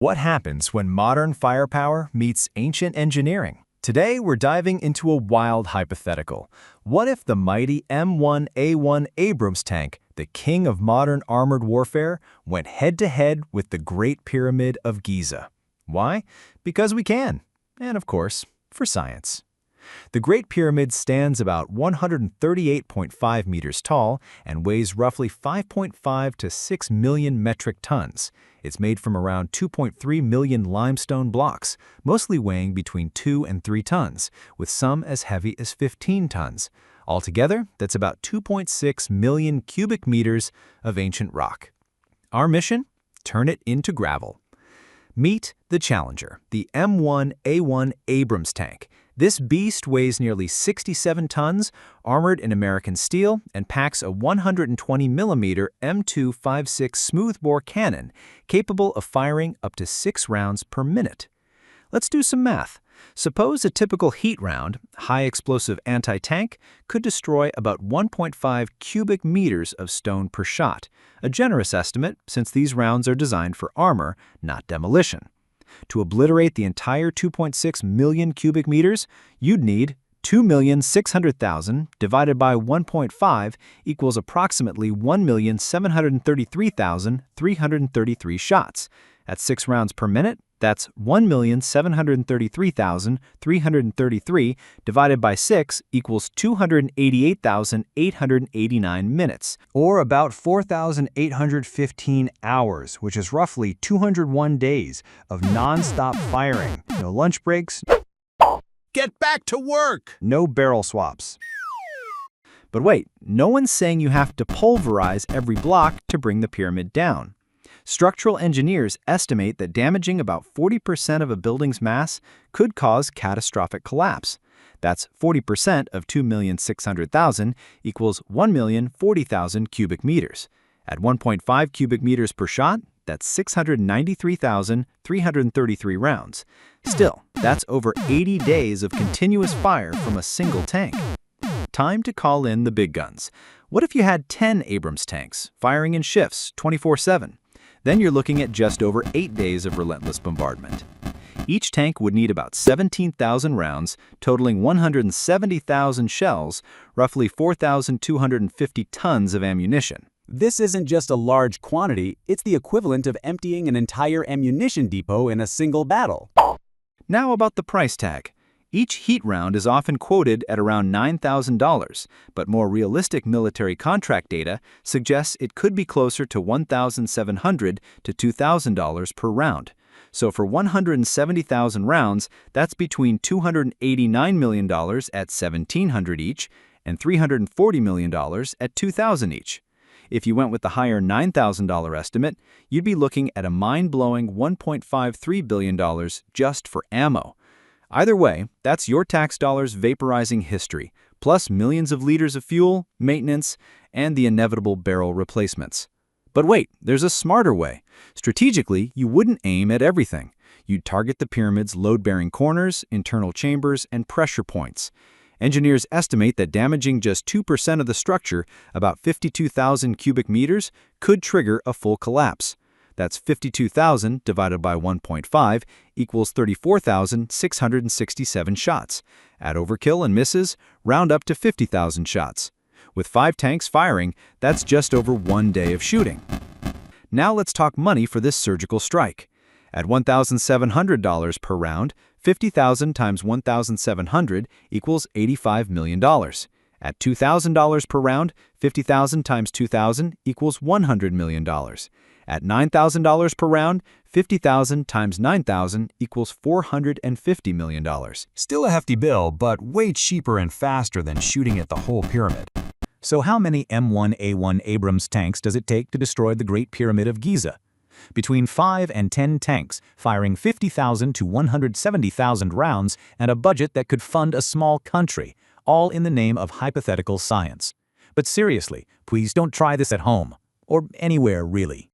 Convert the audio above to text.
What happens when modern firepower meets ancient engineering? Today, we're diving into a wild hypothetical. What if the mighty M1A1 Abrams tank, the king of modern armored warfare, went head-to-head with the Great Pyramid of Giza? Why? Because we can. And of course, for science. The Great Pyramid stands about 138.5 meters tall and weighs roughly 5.5 to 6 million metric tons. It's made from around 2.3 million limestone blocks, mostly weighing between 2 and 3 tons, with some as heavy as 15 tons. Altogether, that's about 2.6 million cubic meters of ancient rock. Our mission? Turn it into gravel. Meet the challenger, the M1A1 Abrams tank. This beast weighs nearly 67 tons, armored in American steel, and packs a 120mm M256 smoothbore cannon, capable of firing up to 6 rounds per minute. Let's do some math. Suppose a typical heat round, high-explosive anti-tank, could destroy about 1.5 cubic meters of stone per shot, a generous estimate since these rounds are designed for armor, not demolition. To obliterate the entire 2.6 million cubic meters, you'd need 2,600,000 divided by 1.5 equals approximately 1,733,333 shots. At 6 rounds per minute, that's 1,733,333 divided by 6 equals 288,889 minutes, or about 4,815 hours, which is roughly 201 days of non-stop firing. No lunch breaks. Get back to work! No barrel swaps. But wait, no one's saying you have to pulverize every block to bring the pyramid down. Structural engineers estimate that damaging about 40% of a building's mass could cause catastrophic collapse. That's 40% of 2,600,000 equals 1,040,000 cubic meters. At 1.5 cubic meters per shot, that's 693,333 rounds. Still, that's over 80 days of continuous fire from a single tank. Time to call in the big guns. What if you had 10 Abrams tanks, firing in shifts 24/7? Then you're looking at just over 8 days of relentless bombardment. Each tank would need about 17,000 rounds, totaling 170,000 shells, roughly 4,250 tons of ammunition. This isn't just a large quantity, it's the equivalent of emptying an entire ammunition depot in a single battle. Now about the price tag. Each heat round is often quoted at around $9,000, but more realistic military contract data suggests it could be closer to $1,700 to $2,000 per round. So for 170,000 rounds, that's between $289 million at $1,700 each and $340 million at $2,000 each. If you went with the higher $9,000 estimate, you'd be looking at a mind-blowing $1.53 billion just for ammo. Either way, that's your tax dollars vaporizing history, plus millions of liters of fuel, maintenance, and the inevitable barrel replacements. But wait, there's a smarter way. Strategically, you wouldn't aim at everything. You'd target the pyramid's load-bearing corners, internal chambers, and pressure points. Engineers estimate that damaging just 2% of the structure, about 52,000 cubic meters, could trigger a full collapse. That's 52,000 divided by 1.5 equals 34,667 shots. Add overkill and misses, round up to 50,000 shots. With 5 tanks firing, that's just over 1 day of shooting. Now let's talk money for this surgical strike. At $1,700 per round, 50,000 times 1,700 equals $85 million. At $2,000 per round, 50,000 times 2,000 equals $100 million. At $9,000 per round, 50,000 times 9,000 equals $450 million. Still a hefty bill, but way cheaper and faster than shooting at the whole pyramid. So how many M1A1 Abrams tanks does it take to destroy the Great Pyramid of Giza? Between 5 and 10 tanks, firing 50,000 to 170,000 rounds, and a budget that could fund a small country, all in the name of hypothetical science. But seriously, please don't try this at home, or anywhere really.